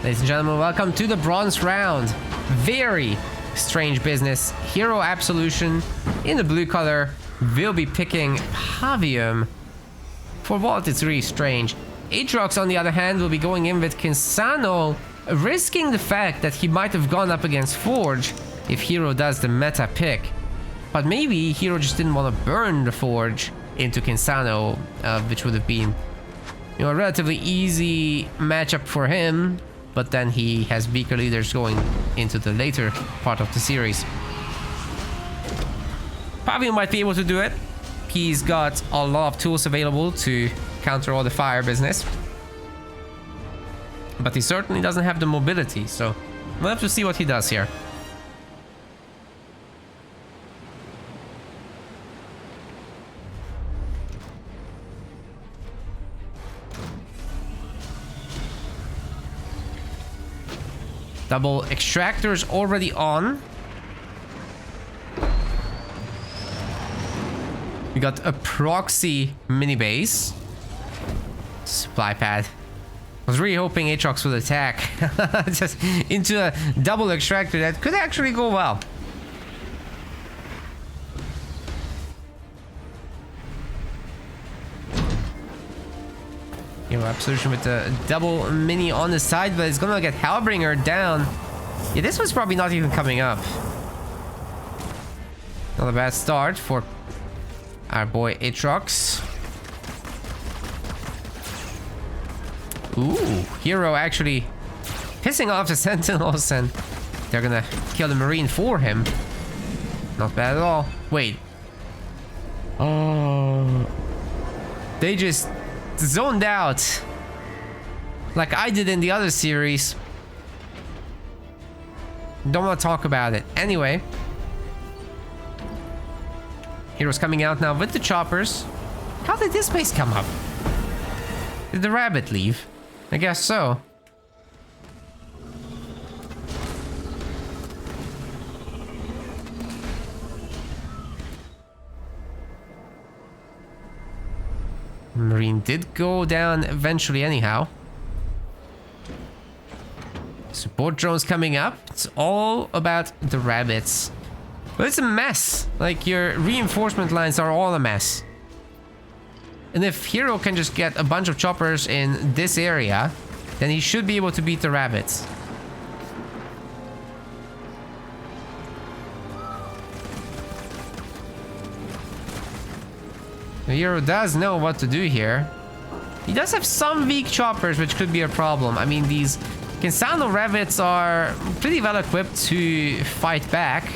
Ladies and gentlemen, welcome to the bronze round. Very strange business. Hero Absolution in the blue color will be picking Pavium. For Vault, it's really strange. AAtrox, on the other hand, will be going in with Kinsano, risking the fact that he might have gone up against Forge if Hero does the meta pick. But maybe Hero just didn't want to burn the Forge into Kinsano, which would have been, you know, a relatively easy matchup for him. But then he has weaker leaders going into the later part of the series. Pavium might be able to do it. He's got a lot of tools available to counter all the fire business. But he certainly doesn't have the mobility, so we'll have to see what he does here. Double extractors already on. We got a proxy mini base. Supply pad. I was really hoping AAtrox would attack just into a double extractor. That could actually go well. Hero Absolution with the double mini on the side, but it's gonna get Hellbringer down. Yeah, this was probably not even coming up. Not a bad start for our boy AAtrox. Ooh, Hero actually pissing off the Sentinels, and they're gonna kill the Marine for him. Not bad at all. Wait. Oh. They just zoned out like I did in the other series. Don't want to talk about it. Anyway. Hero's coming out now with the choppers. How did this base come up? Did the rabbit leave? I guess so. Marine did go down eventually anyhow. Support drones coming up. It's all about the rabbits. But it's a mess. Like, your reinforcement lines are all a mess. And if Hero can just get a bunch of choppers in this area, then he should be able to beat the rabbits. The Hero does know what to do here. He does have some weak choppers, which could be a problem. I mean, these Kinsano rabbits are pretty well equipped to fight back.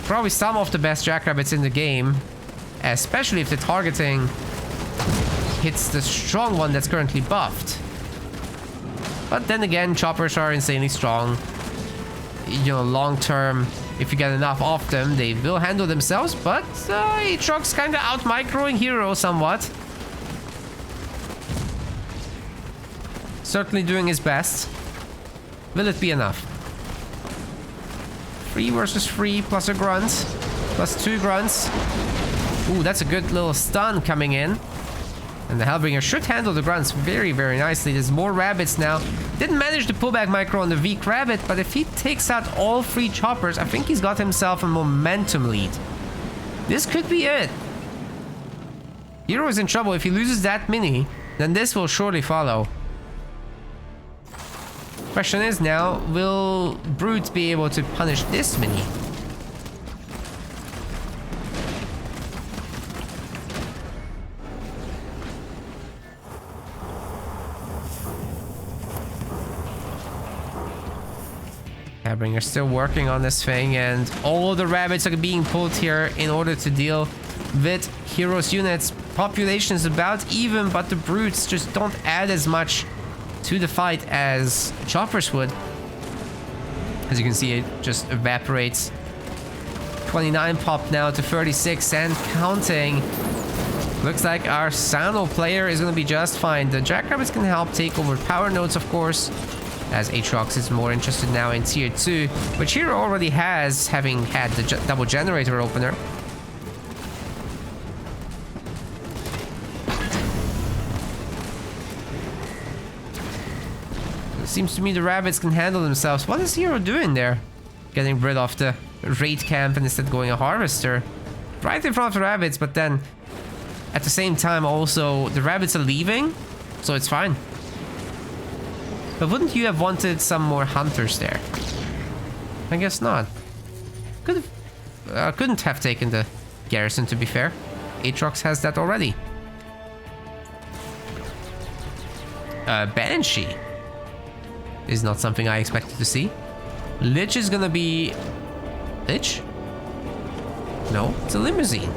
Probably some of the best jackrabbits in the game, especially if the targeting hits the strong one that's currently buffed. But then again, choppers are insanely strong. You know, long term, if you get enough of them, they will handle themselves. But AAtrox kind of out-microing Hero somewhat. Certainly doing his best. Will it be enough? 3 versus 3 plus a grunt. Plus 2 grunts. Ooh, that's a good little stun coming in. And the Hellbringer should handle the grunts very, very nicely. There's more rabbits now. Didn't manage to pull back micro on the weak rabbit, but if he takes out all 3 choppers, I think he's got himself a momentum lead. This could be it. Hero is in trouble. If he loses that mini, then this will surely follow. Question is now, will Brute be able to punish this mini? Hellbringer still working on this thing, and all the rabbits are being pulled here in order to deal with Hero's units. Population is about even, but the Brutes just don't add as much to the fight as choppers would. As you can see, it just evaporates. 29 pop now to 36 and counting. Looks like our Sano player is going to be just fine. The jackrabbits can help take over power nodes, of course, as AAtrox is more interested now in tier 2, which Hero already has, having had the double generator opener. Seems to me the rabbits can handle themselves. What is Hero doing there? Getting rid of the raid camp and instead going a harvester. Right in front of the rabbits, but then at the same time also the rabbits are leaving, so it's fine. But wouldn't you have wanted some more hunters there? I guess not. Couldn't have taken the garrison, to be fair. AAtrox has that already. Banshee is not something I expected to see. Lich is gonna be... Lich? No, it's a limousine.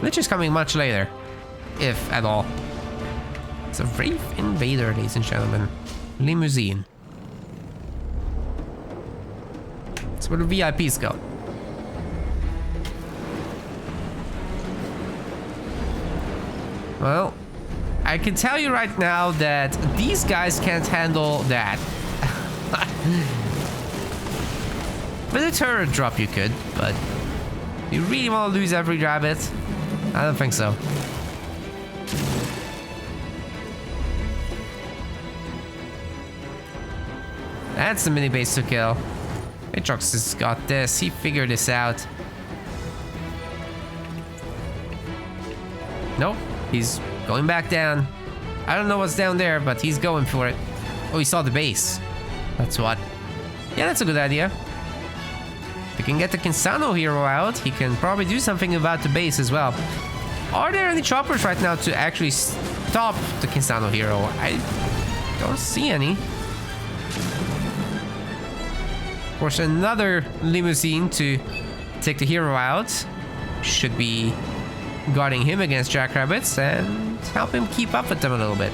Lich is coming much later, if at all. It's a Wraith Invader, ladies and gentlemen. Limousine. That's where the VIPs go. Well, I can tell you right now that these guys can't handle that. With a turret drop you could, but you really want to lose every rabbit? I don't think so. That's the mini base to kill. AAtrox has got this. He figured this out. Nope. He's going back down. I don't know what's down there, but he's going for it. Oh, he saw the base. That's what. Yeah, that's a good idea. If we can get the Kinsano hero out, he can probably do something about the base as well. Are there any choppers right now to actually stop the Kinsano hero? I don't see any. Of course, another limousine to take the hero out. Should be guarding him against jackrabbits and help him keep up with them a little bit.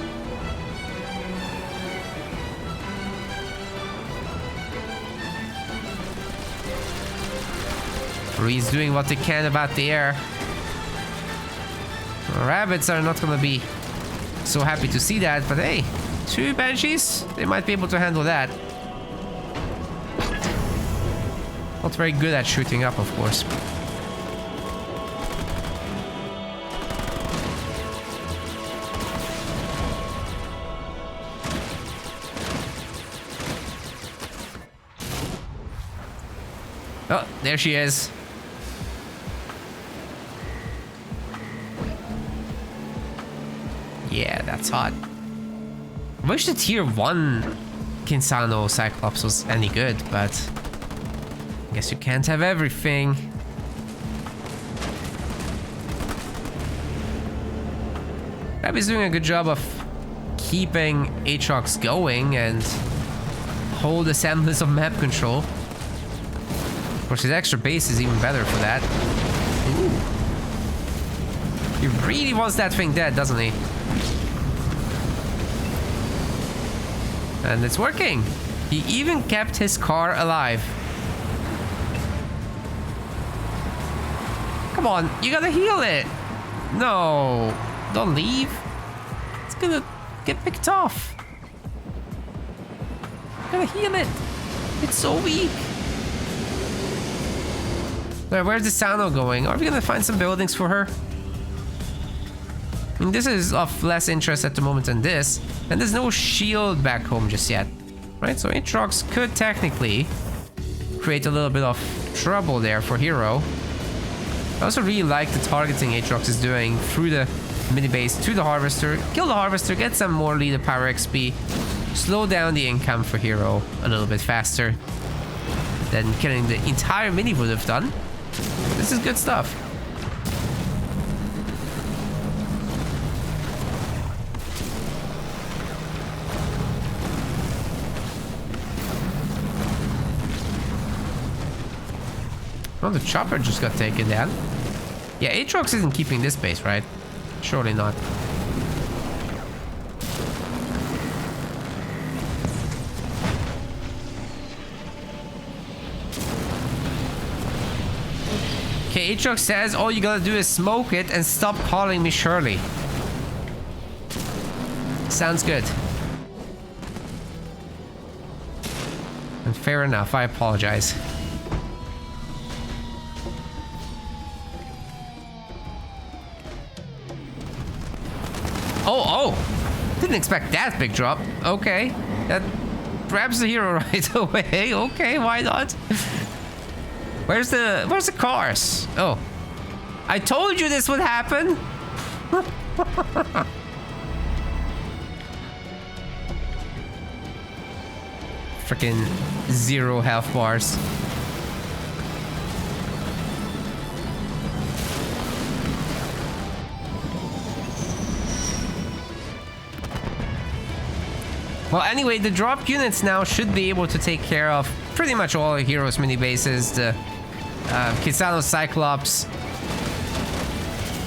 Breeze doing what they can about the air. Rabbits are not gonna be so happy to see that, but hey, 2 banshees, they might be able to handle that. Not very good at shooting up, of course. Oh, there she is. Yeah, that's hot. I wish the tier 1 Kinsano Cyclops was any good, but I guess you can't have everything. Rabbi's doing a good job of keeping AAtrox going and hold a semblance of map control. Of course, his extra base is even better for that. Ooh. He really wants that thing dead, doesn't he? And it's working. He even kept his car alive. Come on, you gotta heal it. No, don't leave. It's gonna get picked off. Gotta heal it. It's so weak. Where's the Sano going? Are we gonna find some buildings for her? I mean, this is of less interest at the moment than this. And there's no shield back home just yet. Right, so AAtrox could technically create a little bit of trouble there for Hero. I also really like the targeting AAtrox is doing through the mini base to the Harvester. Kill the Harvester, get some more leader power XP. Slow down the income for Hero a little bit faster than killing the entire mini would have done. This is good stuff. Oh, the chopper just got taken down. Yeah, AAtrox isn't keeping this base, right? Surely not. Okay, AAtrox says all you gotta do is smoke it and stop calling me Shirley. Sounds good. And fair enough, I apologize. Oh, didn't expect that big drop. Okay, that grabs the hero right away. Okay, why not? Where's the cars? Oh. I told you this would happen. Freaking 0 health bars. Well, anyway, the drop units now should be able to take care of pretty much all the heroes' mini bases. The Kisano Cyclops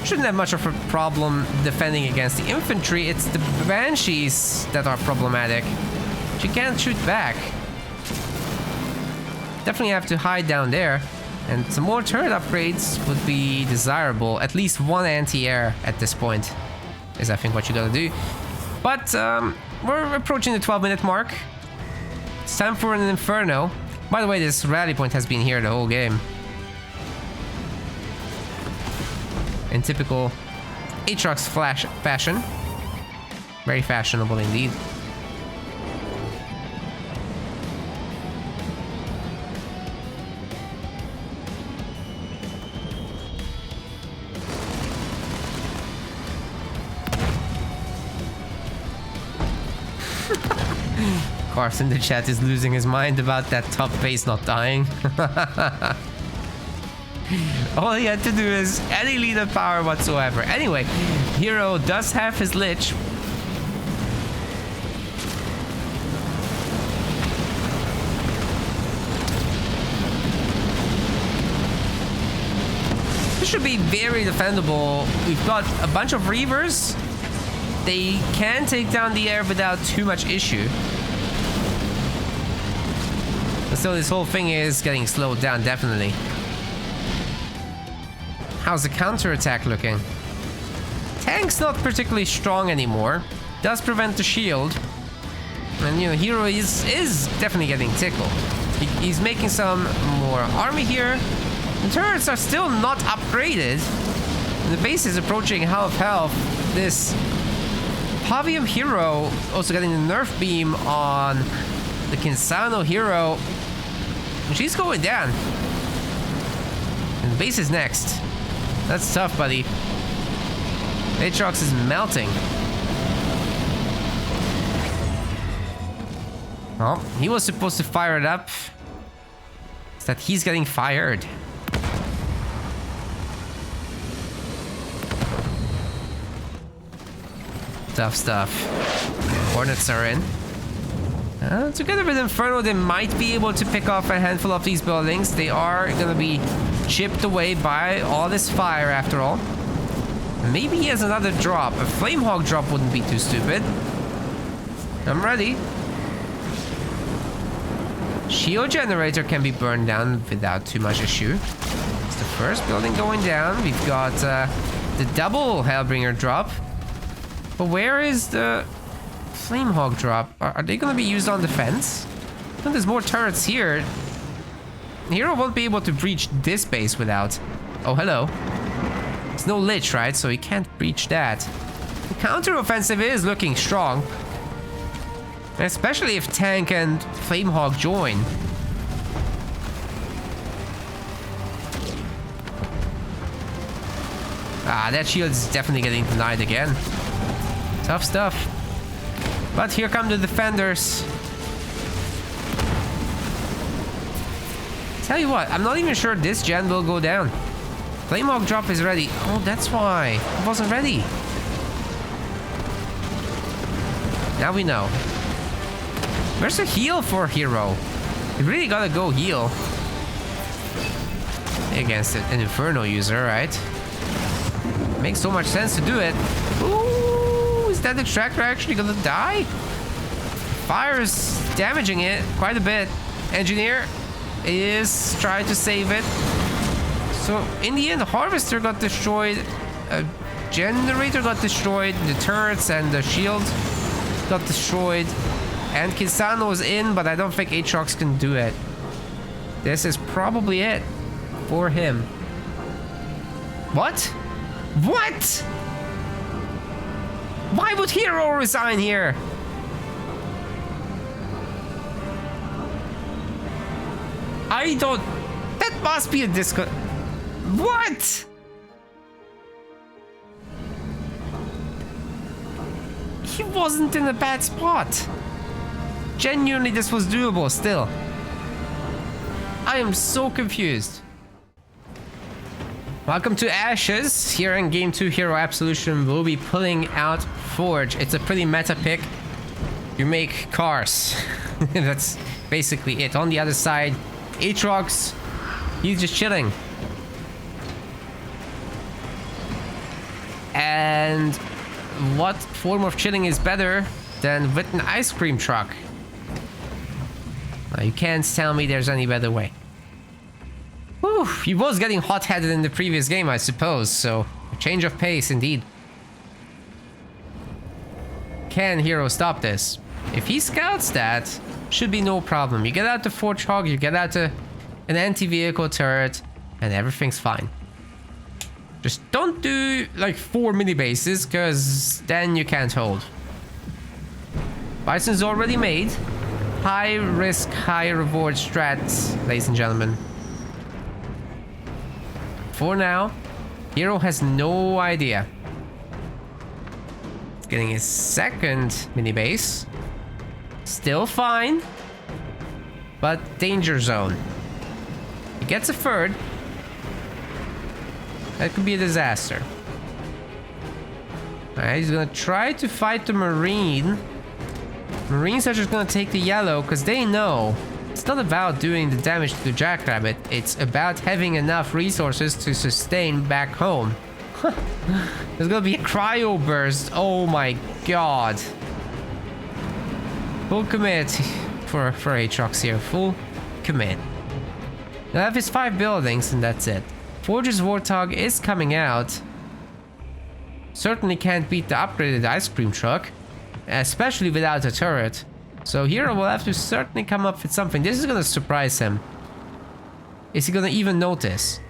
shouldn't have much of a problem defending against the infantry. It's the Banshees that are problematic. She can't shoot back. Definitely have to hide down there. And some more turret upgrades would be desirable. At least one anti-air at this point is, I think, what you gotta do. But we're approaching the 12-minute mark. It's time for an Inferno. By the way, this rally point has been here the whole game. In typical AAtrox fashion. Very fashionable indeed. Cars in the chat is losing his mind about that top base not dying. All he had to do is any leader power whatsoever. Anyway, Hero does have his Lich. This should be very defendable. We've got a bunch of Reavers. They can take down the air without too much issue. So this whole thing is getting slowed down, definitely. How's the counterattack looking? Tank's not particularly strong anymore. Does prevent the shield. And, you know, Hero is definitely getting tickled. He's making some more army here. The turrets are still not upgraded. And the base is approaching half health. This Pavium Hero also getting the nerf beam on the Kinsano Hero. And she's going down. And the base is next. That's tough, buddy. AAtrox is melting. Oh, he was supposed to fire it up. It's that he's getting fired. Tough stuff. Hornets are in. Together with Inferno, they might be able to pick off a handful of these buildings. They are going to be chipped away by all this fire, after all. Maybe he has another drop. A Flamehawk drop wouldn't be too stupid. I'm ready. Shield generator can be burned down without too much issue. It's the first building going down. We've got the double Hellbringer drop. But where is the Flamehawk drop? Are they going to be used on defense? I think there's more turrets here. Hero won't be able to breach this base without... Oh, hello. There's no Lich, right? So he can't breach that. The counter-offensive is looking strong. Especially if Tank and Flamehawk join. Ah, that shield is definitely getting denied again. Tough stuff. But here come the defenders. Tell you what, I'm not even sure this gen will go down. Flamehawk drop is ready. Oh, that's why. It wasn't ready. Now we know. Where's the heal for Hero? You really gotta go heal. Against an Inferno user, right? Makes so much sense to do it. Ooh, is that extractor actually gonna die? Fire is damaging it quite a bit. Engineer is trying to save it. So in the end, the Harvester got destroyed. A generator got destroyed. The turrets and the shield got destroyed. And Kisano's in, but I don't think AAtrox can do it. This is probably it for him. What? What? Why would Hero resign here? I don't... That must be a disco... What? He wasn't in a bad spot. Genuinely, this was doable still. I am so confused. Welcome to Ashes. Here in Game 2 Hero Absolution, we'll be pulling out Forge. It's a pretty meta pick. You make cars. That's basically it. On the other side, AAtrox, he's just chilling. And what form of chilling is better than with an ice cream truck? You can't tell me there's any better way. Whew, he was getting hot-headed in the previous game, I suppose, so a change of pace indeed. Can Hero stop this? If he scouts that, should be no problem. You get out the Forge Hog, you get out an anti-vehicle turret, and everything's fine. Just don't do like 4 mini bases, because then you can't hold. Bison's already made. High risk, high reward strats, ladies and gentlemen. For now, Hero has no idea. Getting his second mini base. Still fine, but danger zone. He gets a third. That could be a disaster. Alright, he's gonna try to fight the Marine. Marines are just gonna take the yellow because they know it's not about doing the damage to the Jackrabbit. It's about having enough resources to sustain back home. There's gonna be a cryo burst. Oh my god. Full commit for AAtrox here. Full commit. Now I have his 5 buildings and that's it. Forge's Warthog is coming out. Certainly can't beat the upgraded ice cream truck, especially without a turret. So Hero will have to certainly come up with something. This is gonna surprise him. Is he gonna even notice?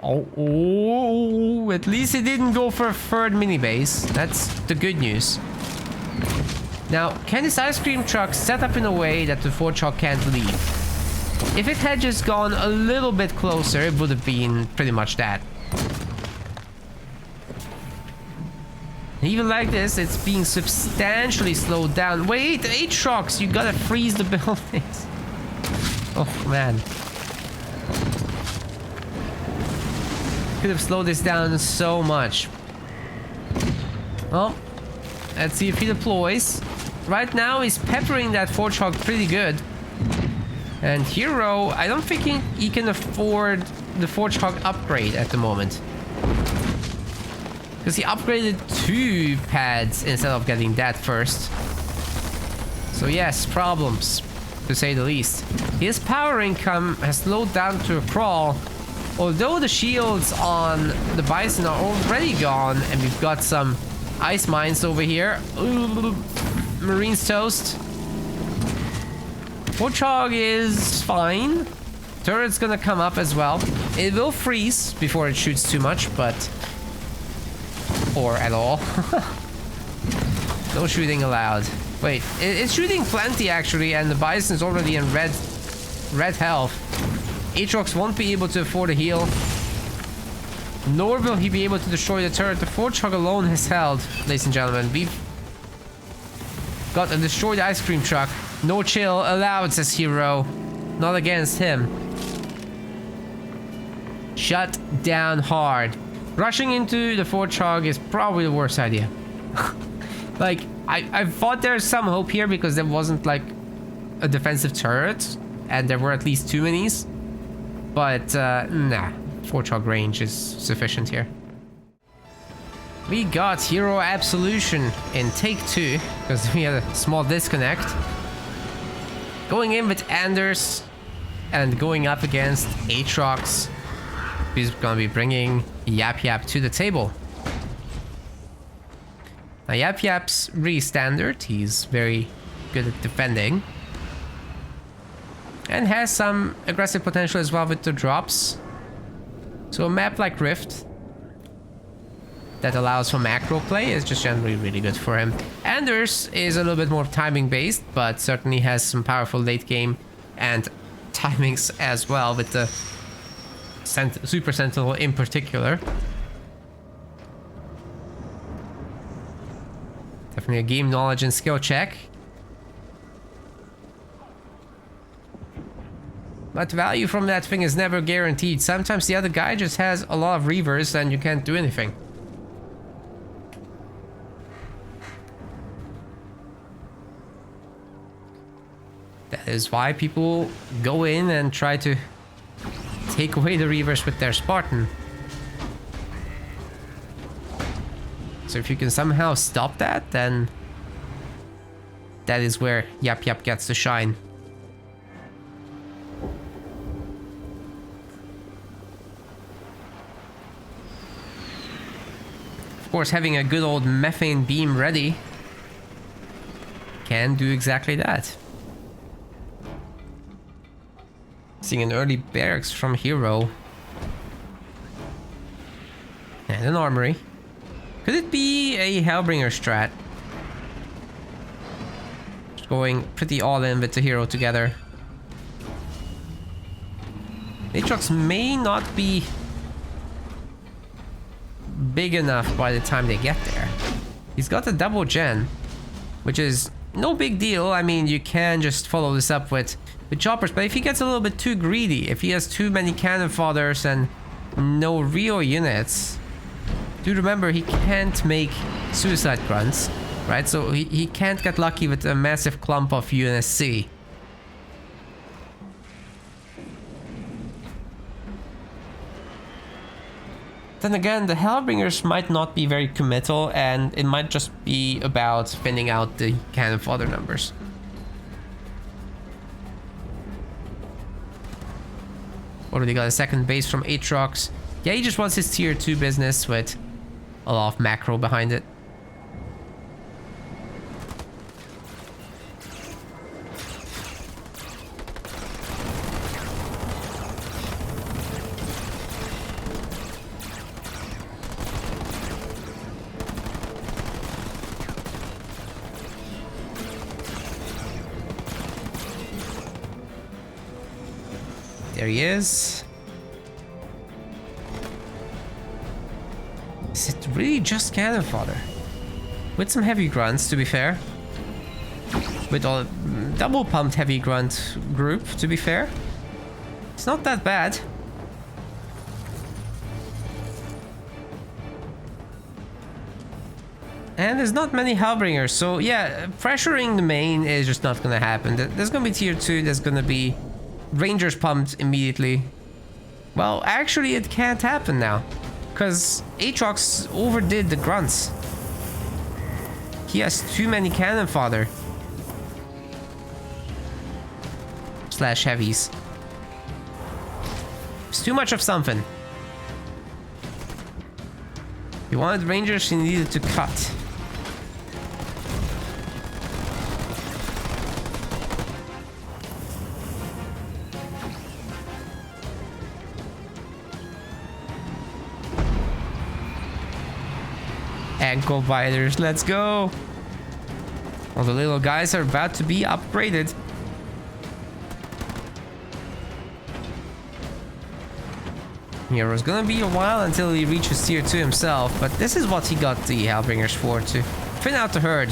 Oh, at least he didn't go for a third mini base. That's the good news. Now, can this ice cream truck set up in a way that the Forge Hog can't leave? If it had just gone a little bit closer, it would have been pretty much that. Even like this, it's being substantially slowed down. Wait, AAtrox, you gotta freeze the buildings. Oh, man. Could have slowed this down so much. Well, let's see if he deploys. Right now, he's peppering that Forge Hog pretty good. And Hero, I don't think he can afford the Forge Hog upgrade at the moment. Because he upgraded 2 pads instead of getting that first. So yes, problems, to say the least. His power income has slowed down to a crawl. Although the shields on the Bison are already gone, and we've got some ice mines over here. Ooh, Marine's toast. Forge Hog is fine. Turret's gonna come up as well. It will freeze before it shoots too much, but... or at all. No shooting allowed. Wait, it's shooting plenty actually, and the Bison's already in red health. AAtrox won't be able to afford a heal. Nor will he be able to destroy the turret. The Forge Hog alone has held, ladies and gentlemen. We've got a destroyed ice cream truck. No chill allowed, says Hero. Not against him. Shut down hard. Rushing into the Forge Hog is probably the worst idea. Like, I thought there's some hope here because there wasn't like a defensive turret and there were at least 2 minis. But nah, Forge Hog range is sufficient here. We got Hero Absolution in take 2 because we had a small disconnect. Going in with Anders and going up against AAtrox. He's gonna be bringing YapYap to the table. Now YapYap's really standard. He's very good at defending. And has some aggressive potential as well with the drops. So a map like Rift that allows for macro play is just generally really good for him. Anders is a little bit more timing based, but certainly has some powerful late game and timings as well with the Super Sentinel in particular. Definitely a game knowledge and skill check. But value from that thing is never guaranteed. Sometimes the other guy just has a lot of reavers and you can't do anything. That is why people go in and try to take away the reavers with their Spartan. So if you can somehow stop that, then that is where YapYap gets to shine. Of course, having a good old methane beam ready can do exactly that. Seeing an early barracks from Hero. And an armory. Could it be a Hellbringer strat? Just going pretty all in with the Hero together. AAtrox may not be big enough by the time they get there. He's got a double gen, which is no big deal. I mean, you can just follow this up with choppers, but if he gets a little bit too greedy, if he has too many cannon fodders and no real units, do remember he can't make suicide grunts, right? So he can't get lucky with a massive clump of UNSC. Then again, the Hellbringers might not be very committal, and it might just be about thinning out the cannon fodder numbers. Already got a second base from AAtrox. Yeah, he just wants his tier 2 business with a lot of macro behind it. There he is. Is it really just cannon fodder? With some heavy grunts, to be fair. With a double pumped heavy grunt group, to be fair. It's not that bad. And there's not many Hellbringers, so yeah, pressuring the main is just not gonna happen. There's gonna be tier 2, there's gonna be Rangers pumped immediately. Well, actually it can't happen now, because AAtrox overdid the grunts. He has too many cannon fodder. Slash heavies. It's too much of something. He wanted Rangers, he needed to cut. Ankle biters, let's go. All the little guys are about to be upgraded. Hero's gonna be a while until he reaches tier 2 himself, but this is what he got the Hellbringers for, to thin out the herd.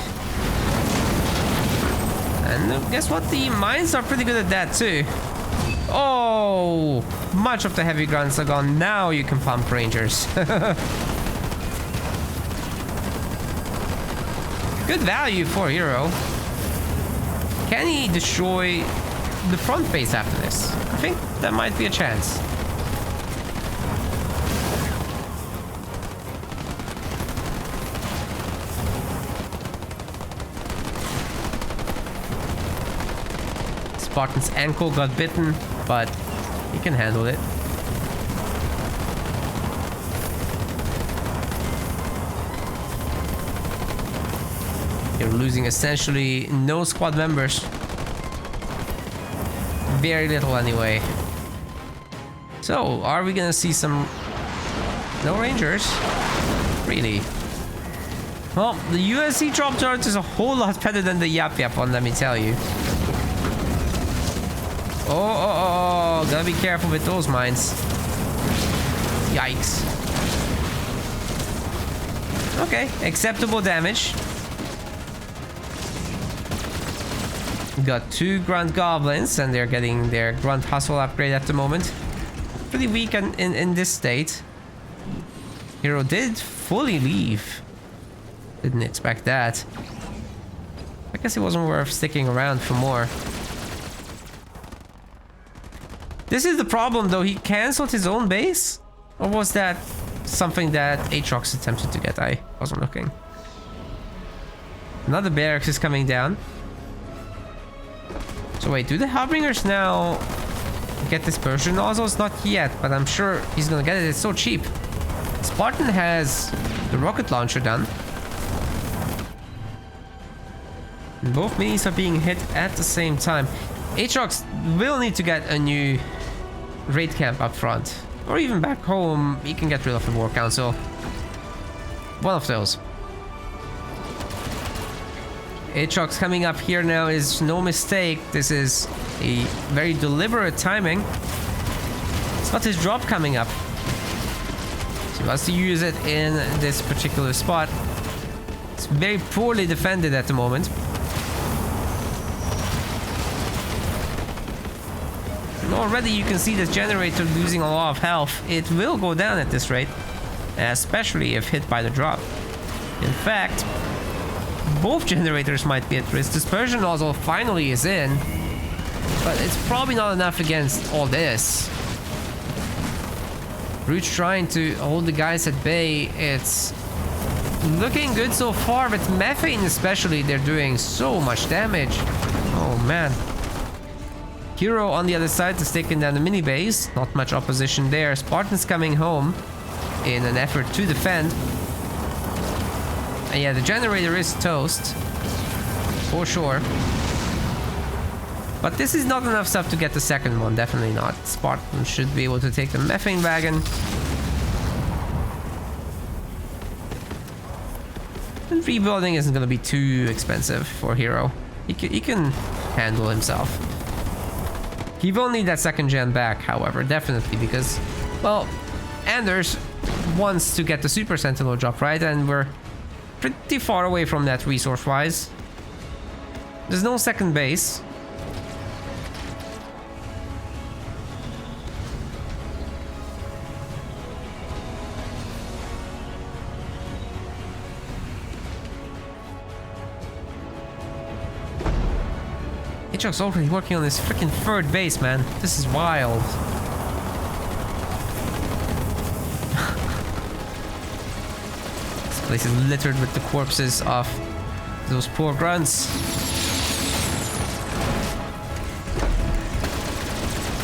And guess what? The mines are pretty good at that too. Oh, much of the heavy grunts are gone. Now you can pump Rangers. Good value for Hero. Can he destroy the front base after this? I think that might be a chance. Spartan's ankle got bitten, but he can handle it. You're losing essentially no squad members. Very little anyway. So, are we gonna see some... No Rangers? Really? Well, the USC drop chart is a whole lot better than the YapYap one, let me tell you. Oh, gotta be careful with those mines. Yikes. Okay, acceptable damage. Got 2 Grunt Goblins, and they're getting their Grunt Hustle upgrade at the moment. Pretty weak in this state. Hero did fully leave. Didn't expect that. I guess it wasn't worth sticking around for more. This is the problem though, he cancelled his own base? Or was that something that AAtrox attempted to get? I wasn't looking. Another barracks is coming down. So wait, do the Harbingers now get dispersion nozzles? Not yet, but I'm sure he's gonna get it. It's so cheap. Spartan has the rocket launcher done. And both minis are being hit at the same time. AAtrox will need to get a new raid camp up front. Or even back home, he can get rid of the War Council. One of those. AAtrox coming up here now is no mistake. This is a very deliberate timing. It's not his drop coming up. So he wants to use it in this particular spot. It's very poorly defended at the moment. And already you can see this generator losing a lot of health. It will go down at this rate, especially if hit by the drop. In fact, both generators might be at risk. Dispersion nozzle finally is in, but it's probably not enough against all this. Brute trying to hold the guys at bay. It's looking good so far, but methane especially, they're doing so much damage. Oh man. Hero on the other side is taking down the mini base. Not much opposition there. Spartan's coming home in an effort to defend. And yeah, the generator is toast. For sure. But this is not enough stuff to get the second one. Definitely not. Spartan should be able to take the methane wagon. And rebuilding isn't going to be too expensive for Hero. He can handle himself. He will need that second gen back, however, definitely, because, well, Anders wants to get the Super Sentinel drop, right? And we're pretty far away from that resource-wise. There's no second base. AAtrox already working on this freaking third base, man. This is wild. This place is littered with the corpses of those poor grunts.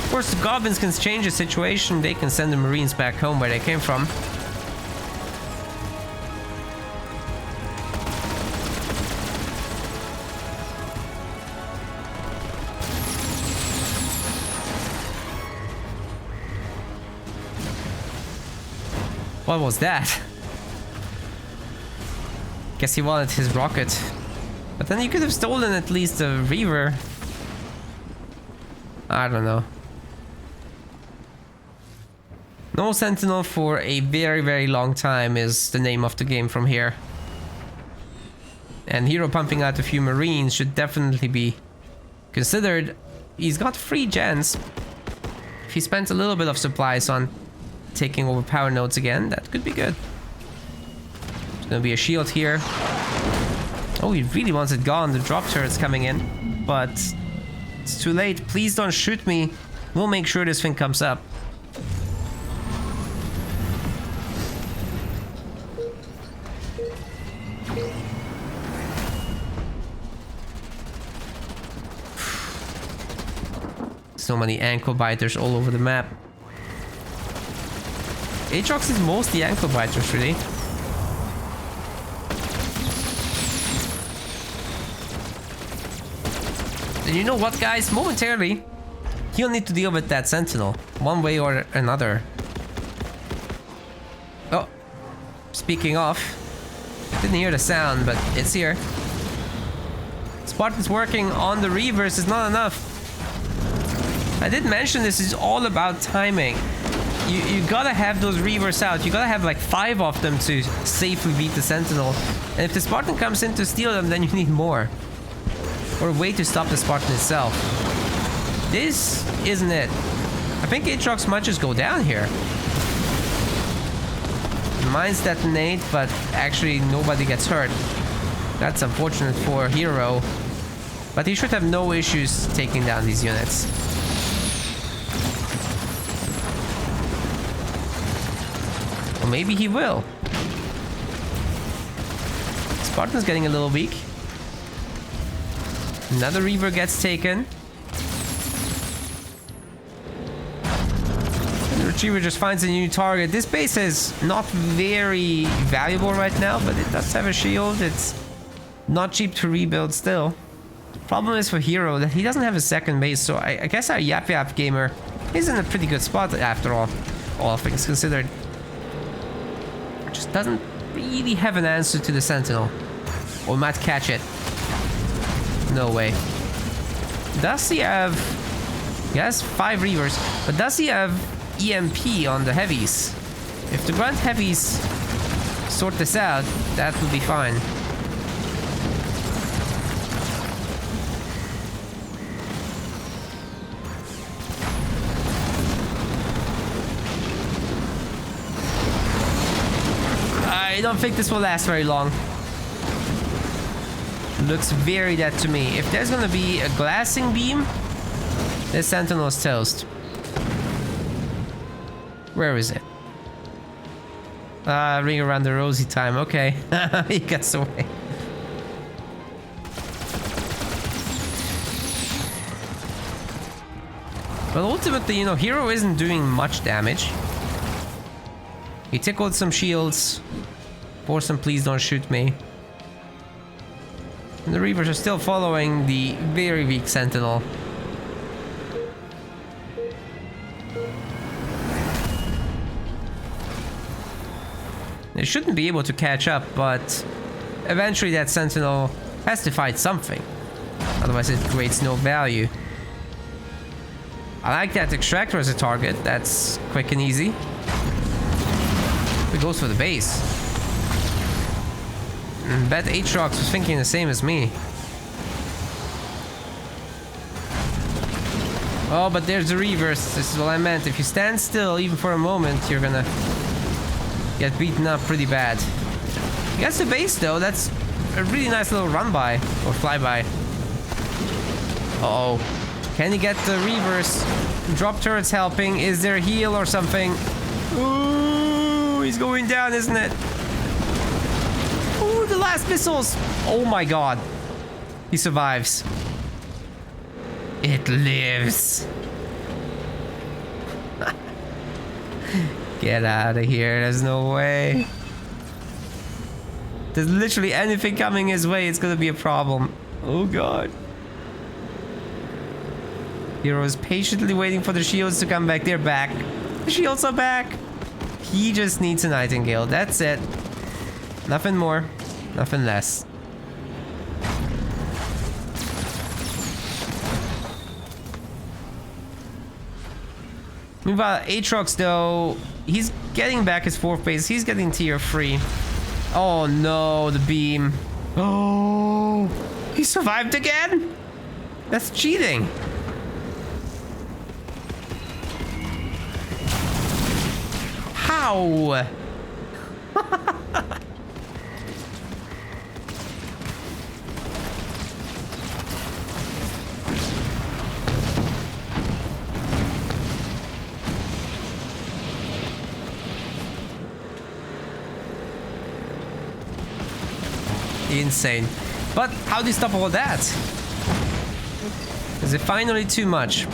Of course, the goblins can change the situation. They can send the marines back home where they came from. What was that? Guess he wanted his rocket. But then you could have stolen at least a Reaver. I don't know. No Sentinel for a very, very long time is the name of the game from here. And Hero pumping out a few Marines should definitely be considered. He's got 3 gens. If he spent a little bit of supplies on taking over power nodes again, that could be good. There's gonna be a shield here. Oh, he really wants it gone. The drop turret's coming in, but it's too late. Please don't shoot me. We'll make sure this thing comes up. So many ankle biters all over the map. AAtrox is mostly ankle biters, really. And you know what, guys? Momentarily, he'll need to deal with that Sentinel, one way or another. Oh, speaking of, didn't hear the sound, but it's here. Spartan's working on the Reavers is not enough. I did mention this is all about timing. You gotta have those Reavers out. You gotta have like 5 of them to safely beat the Sentinel. And if the Spartan comes in to steal them, then you need more. Or a way to stop the Spartan itself. This isn't it. I think AAtrox might just go down here. Mines detonate, but actually nobody gets hurt. That's unfortunate for Hero. But he should have no issues taking down these units. Or maybe he will. Spartan's getting a little weak. Another Reaver gets taken. And the Retriever just finds a new target. This base is not very valuable right now, but it does have a shield. It's not cheap to rebuild still. Problem is for Hero that he doesn't have a second base, so I guess our YapYap gamer is in a pretty good spot after all things considered. Just doesn't really have an answer to the Sentinel. Or might catch it. No way. Does he have... He has 5 Reavers, but does he have EMP on the heavies? If the grunt heavies sort this out, that would be fine. I don't think this will last very long. Looks very dead to me. If there's gonna be a glassing beam, this Sentinel is toast. Where is it? Ring around the rosy time. Okay. He gets away. But ultimately, you know, Hero isn't doing much damage. He tickled some shields. Force him, please don't shoot me. And the Reavers are still following the very weak Sentinel. They shouldn't be able to catch up, but eventually that Sentinel has to fight something. Otherwise it creates no value. I like that Extractor as a target. That's quick and easy. He goes for the base. Bet AAtrox was thinking the same as me. Oh, but there's the reverse. This is what I meant. If you stand still even for a moment, you're gonna get beaten up pretty bad. He gets the base though. That's a really nice little run by or flyby. Uh oh. Can he get the reverse? Drop turrets helping. Is there a heal or something? Ooh, he's going down, isn't it? Ooh, the last missiles. Oh my god. He survives. It lives. Get out of here. There's no way. There's literally anything coming his way. It's gonna be a problem. Oh god. Hero is patiently waiting for the shields to come back. They're back. The shields are back. He just needs a Nightingale. That's it. Nothing more. Nothing less. Meanwhile, AAtrox though, he's getting back his 4th base. He's getting tier 3. Oh no, the beam. Oh, he survived again? That's cheating. How? Insane. But how do you stop all that? Is it finally too much?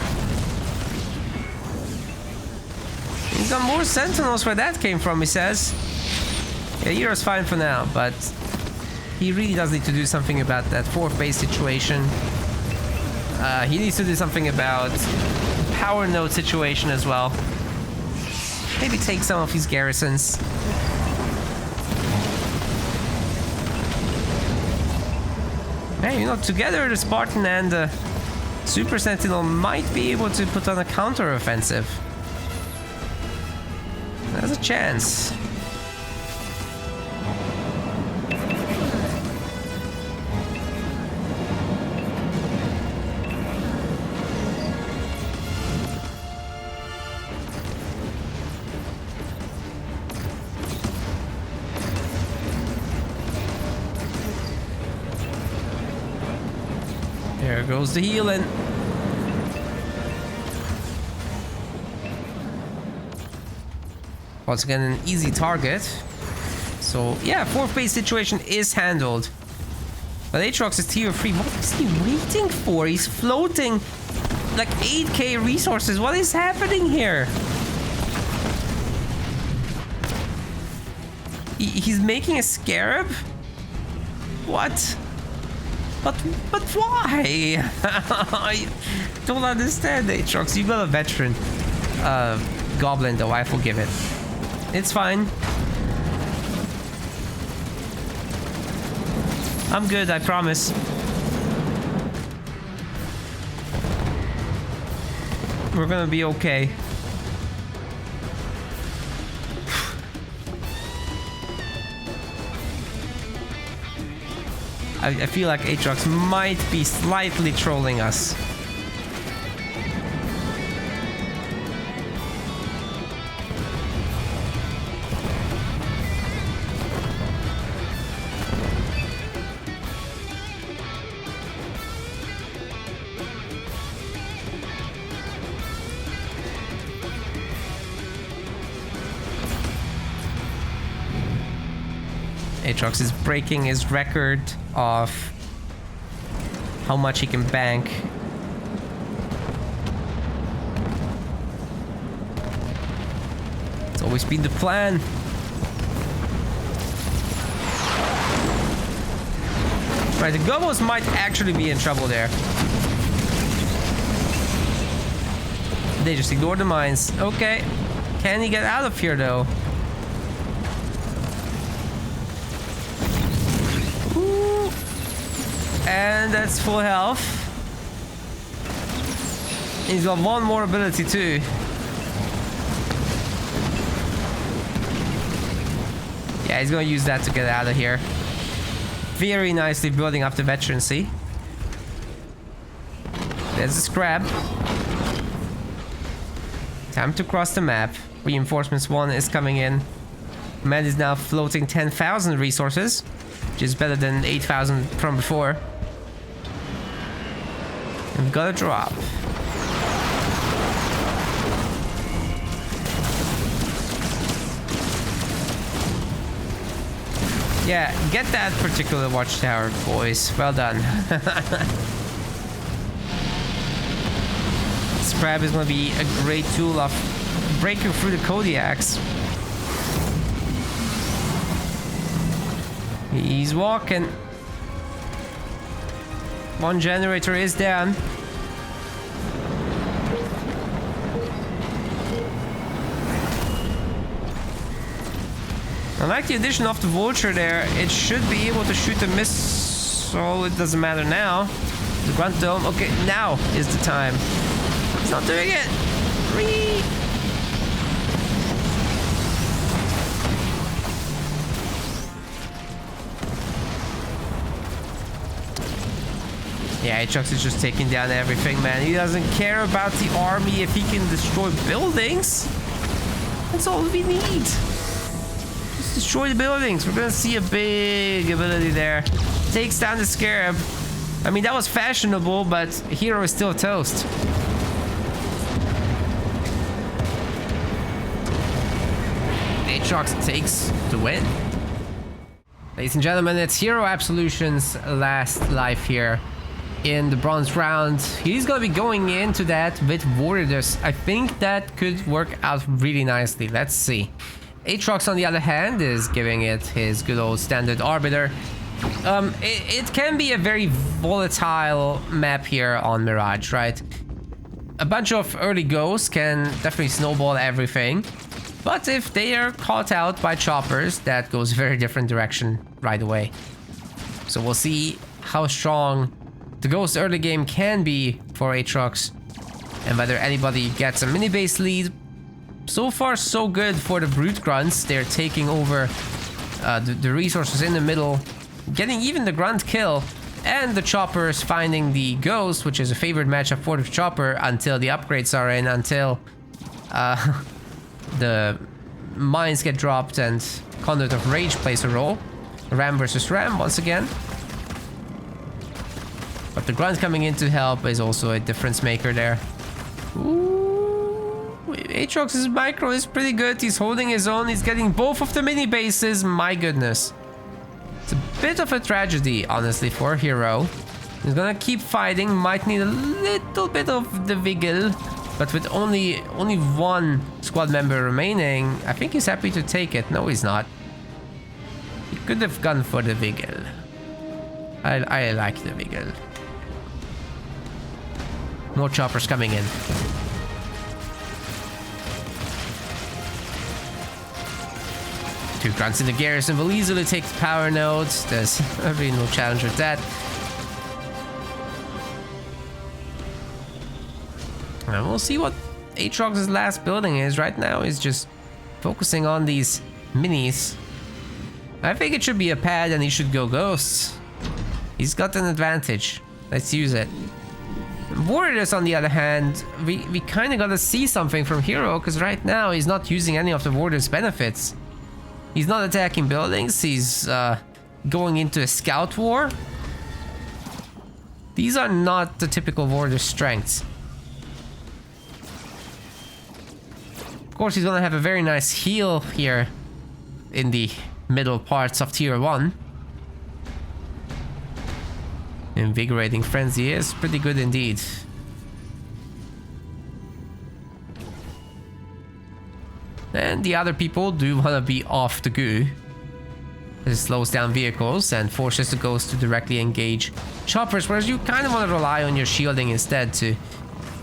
He's got more sentinels where that came from, he says. Yeah, Hero's fine for now, but he really does need to do something about that 4th base situation. He needs to do something about power node situation as well. Maybe take some of his garrisons. Hey, you know, together the Spartan and the Super Sentinel might be able to put on a counter-offensive. There's a chance. There goes the healing. Once again, an easy target. So, yeah, 4th base situation is handled. But AAtrox is tier 3. What is he waiting for? He's floating like 8k resources. What is happening here? He's making a scarab? What? But why? I don't understand, AAtrox. You got a veteran goblin, though. I forgive it. It's fine. I'm good, I promise. We're gonna be okay. I feel like AAtrox might be slightly trolling us. AAtrox is breaking his record of how much he can bank. It's always been the plan. Right, the Gobos might actually be in trouble there. They just ignore the mines. Okay. Can he get out of here though? And that's full health. He's got one more ability too. Yeah, he's gonna use that to get out of here. Very nicely building up the veterancy. There's a scrap. Time to cross the map. Reinforcements 1 is coming in. Man is now floating 10,000 resources, which is better than 8,000 from before. We've got a drop. Yeah, get that particular watchtower, boys. Well done. Scrap is going to be a great tool of breaking through the Kodiaks. He's walking. One generator is down. I like the addition of the vulture there. It should be able to shoot a missile. It doesn't matter now. The grunt dome. Okay, now is the time. He's not doing it. Whee! Yeah, AAtrox is just taking down everything, man. He doesn't care about the army if he can destroy buildings. That's all we need. Just destroy the buildings. We're gonna see a big ability there. Takes down the scarab. I mean, that was fashionable, but hero is still toast. AAtrox takes the win. Ladies and gentlemen, it's Hero Absolution's last life here in the bronze round. He's gonna be going into that with Warriors. I think that could work out really nicely. Let's see. AAtrox, on the other hand, is giving it his good old standard Arbiter. It can be a very volatile map here on Mirage, right? A bunch of early goes can definitely snowball everything. But if they are caught out by choppers, that goes a very different direction right away. So we'll see how strong the Ghost early game can be for AAtrox, and whether anybody gets a mini base lead. So far, so good for the Brute Grunts. They're taking over the resources in the middle, getting even the Grunt kill, and the Choppers finding the Ghost, which is a favorite matchup for the Chopper until the upgrades are in, until the mines get dropped and Conduit of Rage plays a role. Ram versus Ram once again. But the Grunt coming in to help is also a difference maker there. Ooh, AAtrox's micro is pretty good. He's holding his own. He's getting both of the mini bases. My goodness. It's a bit of a tragedy, honestly, for Hero. He's gonna keep fighting. Might need a little bit of the Vigil. But with only one squad member remaining, I think he's happy to take it. No, he's not. He could have gone for the Vigil. I like the Vigil. More Choppers coming in. Two Grunts in the garrison will easily take the power nodes. There's really no challenge with that. And we'll see what AAtrox's last building is. Right now he's just focusing on these minis. I think it should be a pad and he should go Ghosts. He's got an advantage. Let's use it. Warriors, on the other hand, we kind of gotta see something from Hero, because right now he's not using any of the Warriors' benefits. He's not attacking buildings. He's going into a scout war. These are not the typical Warrior strengths. Of course, he's gonna have a very nice heal here in the middle parts of tier 1. Invigorating Frenzy is pretty good indeed. And the other people do want to be off the goo. It slows down vehicles and forces the Ghost to directly engage Choppers, whereas you kind of want to rely on your shielding instead to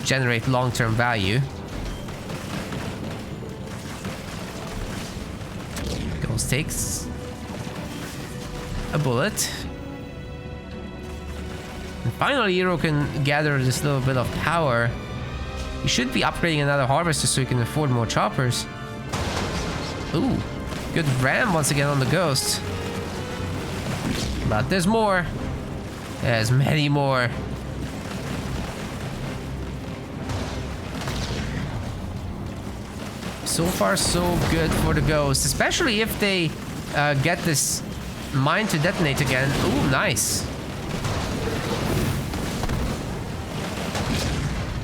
generate long-term value. Ghost takes a bullet. And finally, Hero can gather this little bit of power. He should be upgrading another Harvester so he can afford more Choppers. Ooh, good Ram once again on the Ghost. But there's more. There's many more. So far, so good for the Ghost, especially if they get this mine to detonate again. Ooh, nice.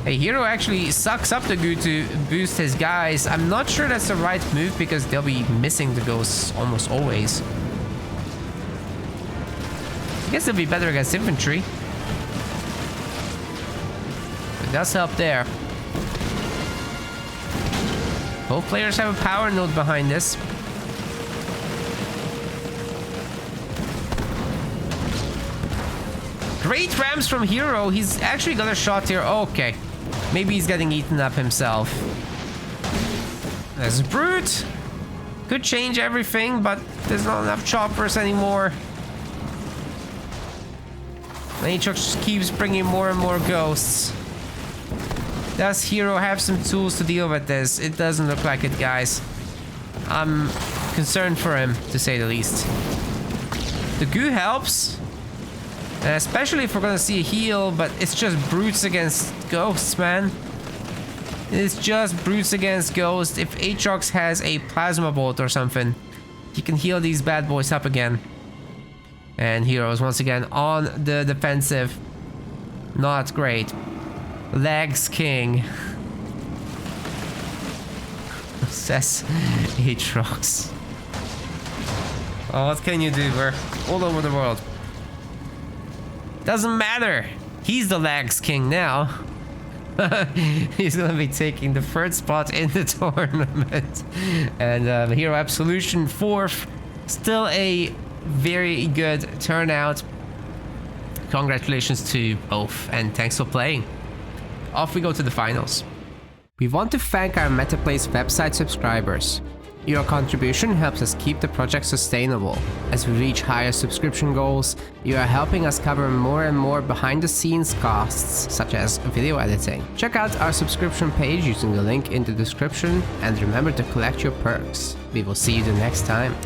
Hey, Hero actually sucks up the goo to boost his guys. I'm not sure that's the right move because they'll be missing the Ghosts almost always. I guess it'll be better against infantry. It does help there. Both players have a power node behind this. Great Rams from Hero. He's actually got a shot here. Okay. Maybe he's getting eaten up himself. There's a Brute. Could change everything, but there's not enough Choppers anymore. AAtrox just keeps bringing more and more Ghosts. Does Hero have some tools to deal with this? It doesn't look like it, guys. I'm concerned for him, to say the least. The goo helps. And especially if we're gonna see a heal, but it's just Brutes against Ghosts, man. It's just Brutes against Ghosts. If AAtrox has a Plasma Bolt or something, he can heal these bad boys up again. And Heroes once again on the defensive. Not great. Legs King. Says AAtrox. Oh, what can you do? We're all over the world. Doesn't matter. He's the Legs King now. He's gonna be taking the third spot in the tournament. And Hero Absolution 4th. Still a very good turnout. Congratulations to both, and thanks for playing. Off we go to the finals. We want to thank our MetaPlays website subscribers. Your contribution helps us keep the project sustainable. As we reach higher subscription goals, you are helping us cover more and more behind-the-scenes costs, such as video editing. Check out our subscription page using the link in the description, and remember to collect your perks. We will see you the next time.